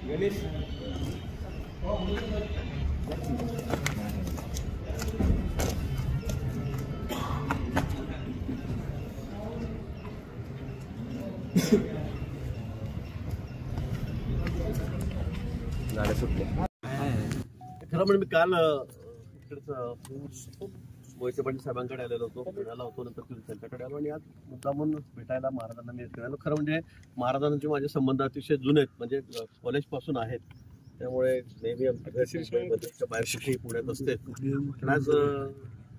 गणेश गाड्या सुटल्या. खरं म्हणजे मी काल मोहिते पाटील साहेबांकडे आलेलो होतो, पुण्याला होतो, नंतर त्यांच्याकडे आलो आणि आज मुद्दामून भेटायला महाराजांना मी आलो. खरं म्हणजे महाराजांचे माझे संबंध अतिशय जुने आहेत, म्हणजे कॉलेजपासून आहेत. त्यामुळे नेहमी आमच्या बाहेर कुठेही पुण्यात असते. आज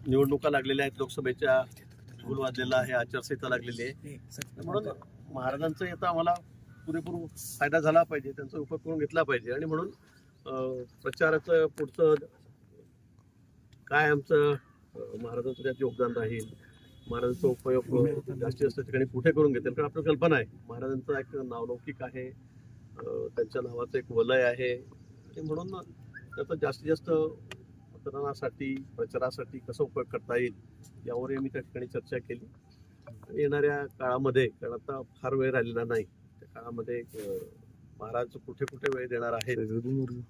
निवडणुका लागलेल्या आहेत, लोकसभेच्या गुल वाजलेला आहे, आचारसंहिता लागलेली आहे. म्हणून महाराजांचा आता आम्हाला पुरेपूर फायदा झाला पाहिजे, त्यांचा उपयोग करून घेतला पाहिजे. आणि म्हणून प्रचाराचं पुढचं काय आमचं महाराजांचं त्यात योगदान राहील, महाराजांचा उपयोग जास्तीत जास्त ठिकाणी कुठे करून घेतील. कारण आपल्याला कल्पना आहे महाराजांचं एक नावलौकिक आहे, त्यांच्या नावाचं एक वलय आहे. आणि म्हणून त्याचा जास्तीत जास्त मतदानासाठी प्रचारासाठी कसा उपयोग करता येईल यावरही मी त्या ठिकाणी चर्चा केली. आणि येणाऱ्या काळामध्ये, कारण आता फार वेळ राहिलेला नाही, त्या काळामध्ये महाराज कुठे कुठे वेळ देणार आहेत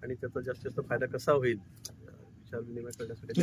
आणि त्याचा जास्तीत जास्त फायदा कसा होईल विचार विनिमय करण्यासाठी